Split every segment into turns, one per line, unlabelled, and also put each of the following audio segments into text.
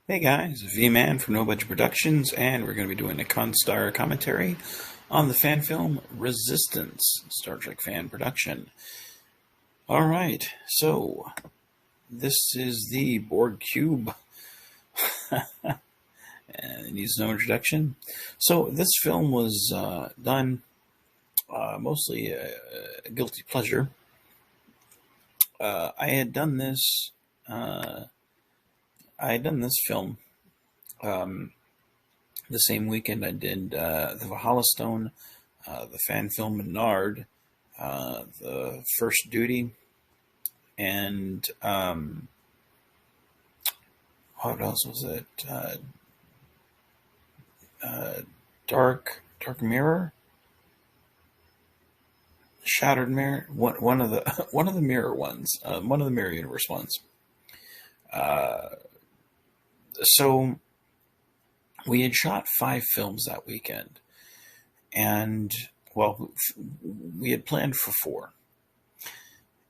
Hey guys, V-Man from No Budget Productions, and we're going to be doing a Constar commentary on the fan film Resistance, Star Trek fan production. Alright, so this is the Borg Cube. And it needs no introduction. So this film was done mostly a guilty pleasure. I had done this. I had done this film the same weekend I did the Valhalla Stone, the fan film Menard, the First Duty, and what else was it? Dark Mirror, Shattered Mirror. One of the one of the mirror ones, one of the Mirror Universe ones. So we had shot 5 films that weekend, and well, we had planned for 4,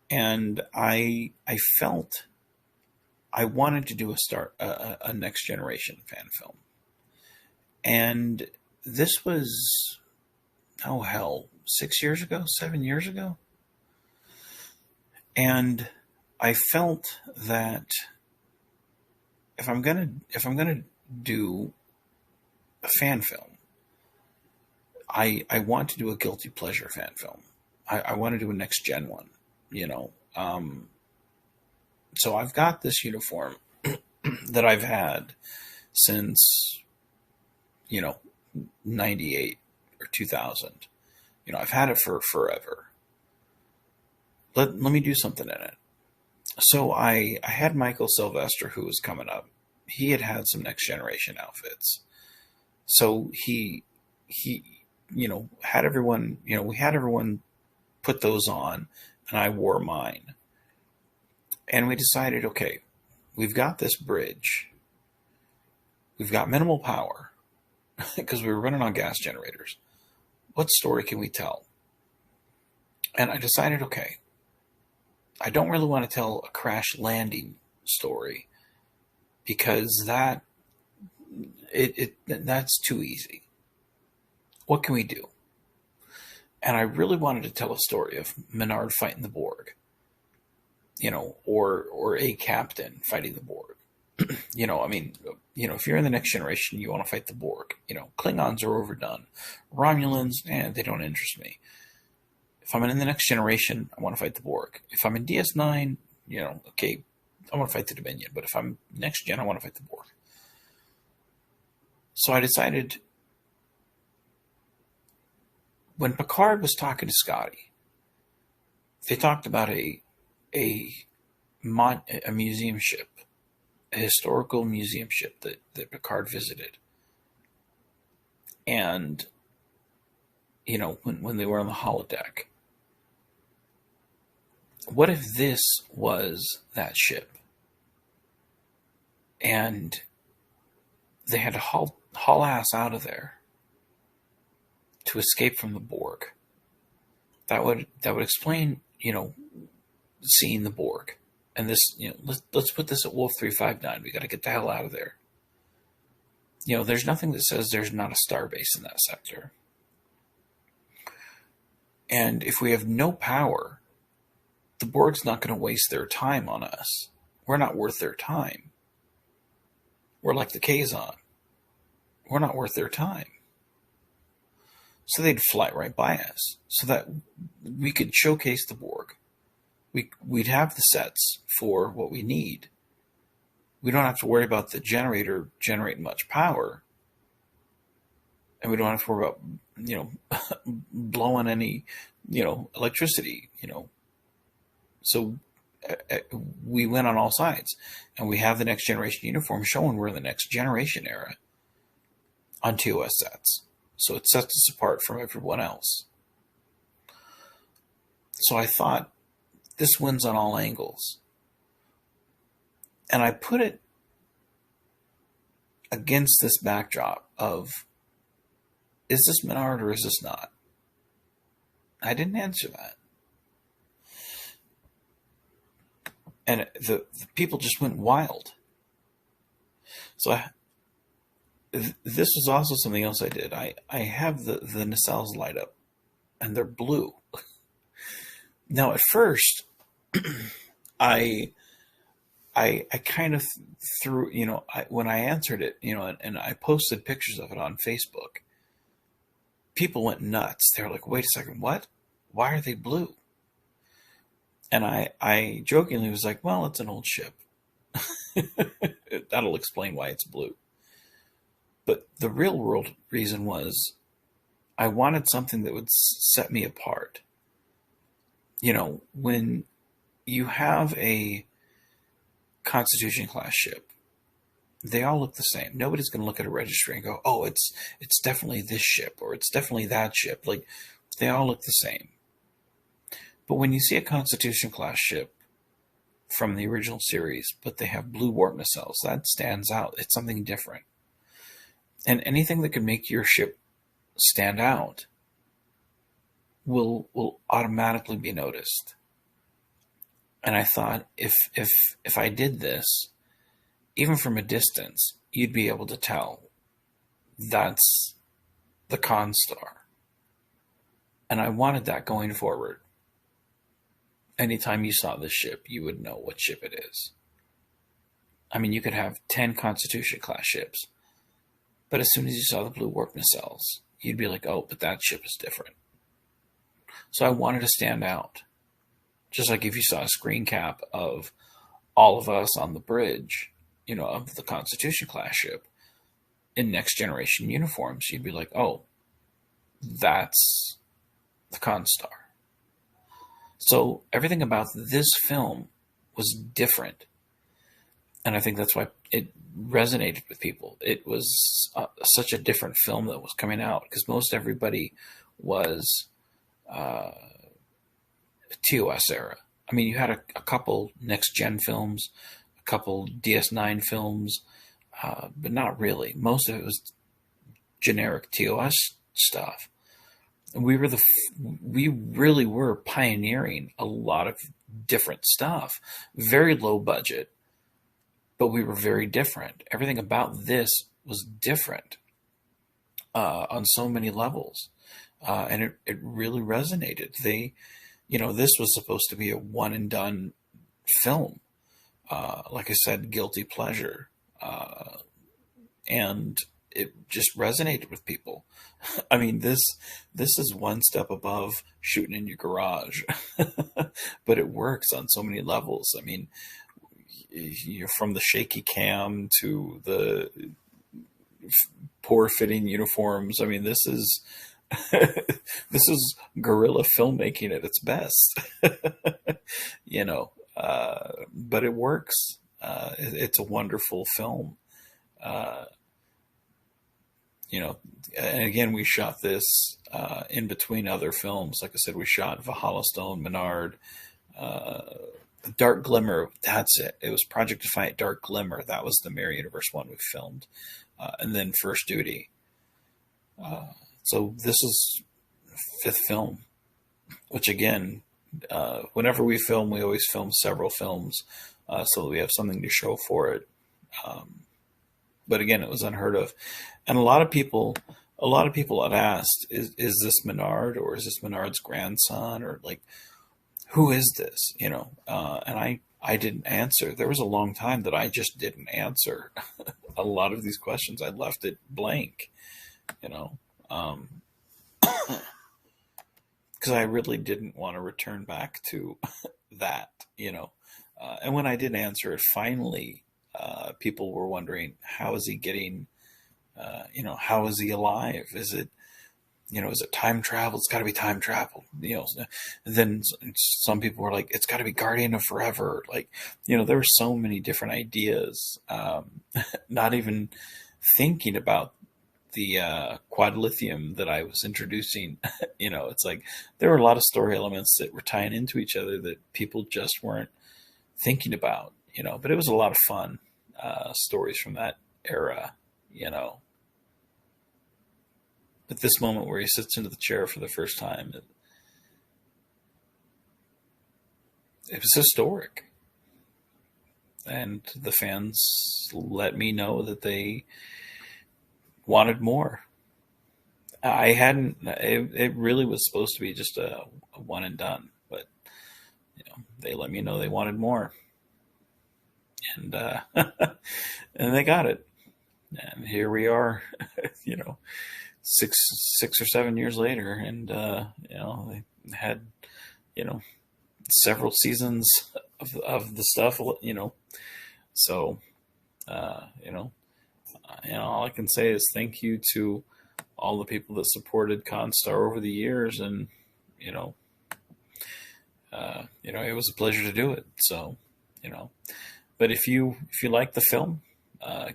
and I felt I wanted to do a next generation fan film, and this was, oh hell, 6 years ago, 7 years ago, and I felt that if I'm gonna do a fan film, I want to do a guilty pleasure fan film. I want to do a next gen one, you know. So I've got this uniform that I've had since, 98 or 2000. I've had it for forever. Let me do something in it. So I had Michael Sylvester, who was coming up. He had some next generation outfits. So he had everyone, we had everyone put those on, and I wore mine. And we decided, okay, we've got this bridge. We've got minimal power because we were running on gas generators. What story can we tell? And I decided, okay, I don't really want to tell a crash landing story because that's too easy. What can we do? And I really wanted to tell a story of Menard fighting the Borg, or a captain fighting the Borg. If you're in the next generation, you want to fight the Borg. Klingons are overdone. Romulans, they don't interest me. If I'm in the next generation, I want to fight the Borg. If I'm in DS9, okay, I want to fight the Dominion. But if I'm next gen, I want to fight the Borg. So I decided, when Picard was talking to Scotty, they talked about a museum ship, a historical museum ship that Picard visited. And, when they were on the holodeck, what if this was that ship? And they had to haul ass out of there to escape from the Borg. That would explain, seeing the Borg. And this, let's put this at Wolf 359. We got to get the hell out of there. There's nothing that says there's not a starbase in that sector. And if we have no power, the Borg's not going to waste their time on us. We're not worth their time. We're like the Kazon. We're not worth their time. So they'd fly right by us so that we could showcase the Borg. We'd have the sets for what we need. We don't have to worry about the generator generating much power. And we don't have to worry about, blowing any, electricity, So we win on all sides. And we have the next generation uniform showing we're in the next generation era on TOS sets. So it sets us apart from everyone else. So I thought, this wins on all angles. And I put it against this backdrop of, is this Menard or is this not? I didn't answer that. And the people just went wild. So this was also something else I did. I have the nacelles light up, and they're blue. Now, at first, I I kind of threw, when I answered it, and I posted pictures of it on Facebook, people went nuts. They're like, wait a second, what? Why are they blue? And I jokingly was like, well, it's an old ship. That'll explain why it's blue. But the real world reason was I wanted something that would set me apart. When you have a Constitution class ship, they all look the same. Nobody's going to look at a registry and go, "Oh, it's definitely this ship or it's definitely that ship." Like, they all look the same. But when you see a Constitution class ship from the original series, but they have blue warp nacelles, that stands out. It's something different. And anything that can make your ship stand out will automatically be noticed. And I thought, if I did this, even from a distance, you'd be able to tell that's the Constar. And I wanted that going forward. Anytime you saw this ship, you would know what ship it is. I mean, you could have 10 Constitution class ships, but as soon as you saw the blue warp nacelles, you'd be like, oh, but that ship is different. So I wanted to stand out. Just like if you saw a screen cap of all of us on the bridge, of the Constitution class ship in next generation uniforms, you'd be like, oh, that's the Constar. So everything about this film was different. And I think that's why it resonated with people. It was such a different film that was coming out, because most everybody was TOS era. I mean, you had a couple next-gen films, a couple DS9 films, but not really. Most of it was generic TOS stuff. And we really were pioneering a lot of different stuff. Very low budget, but we were very different. Everything about this was different on so many levels. And it really resonated. This was supposed to be a one and done film. Like I said, guilty pleasure. And it just resonated with people. I mean, this is one step above shooting in your garage, but it works on so many levels. I mean, you're from the shaky cam to the poor fitting uniforms. I mean, this is guerrilla filmmaking at its best. But it works. It's a wonderful film. And again, we shot this in between other films. Like I said, we shot Valhalla Stone, Menard, Dark Glimmer. That's it. It was Project Defiant Dark Glimmer. That was the Mirror Universe one we filmed. And then First Duty. So this is fifth film, which again, whenever we film, we always film several films so that we have something to show for it. But again, it was unheard of. And a lot of people had asked, is this Menard, or is this Menard's grandson, or like, who is this? And I didn't answer. There was a long time that I just didn't answer a lot of these questions. I left it blank, because I really didn't want to return back to that, and when I did answer it, finally, people were wondering, how is he getting, how is he alive? Is it time travel? It's got to be time travel. Then some people were like, it's got to be Guardian of Forever. Like, there were so many different ideas, not even thinking about the quadlithium that I was introducing. It's like there were a lot of story elements that were tying into each other that people just weren't thinking about, but it was a lot of fun, stories from that era, But this moment where he sits into the chair for the first time, it was historic. and the fans let me know that they wanted more. I hadn't. It really was supposed to be just a one and done, but they let me know they wanted more, and and they got it. And here we are, you know, 6 or 7 years later, and they had you know several seasons of the stuff, So, all I can say is thank you to all the people that supported Constar over the years, and you know, it was a pleasure to do it. So, but if you like the film,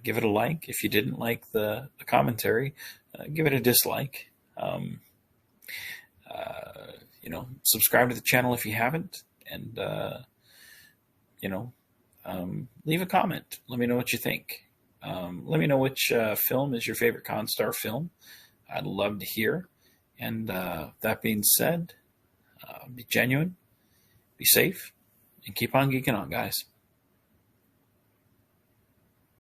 give it a like. If you didn't like the commentary, give it a dislike. Subscribe to the channel if you haven't, and leave a comment. Let me know what you think. Let me know which film is your favorite Constar film. I'd love to hear. And that being said, be genuine, be safe, and keep on geeking on, guys.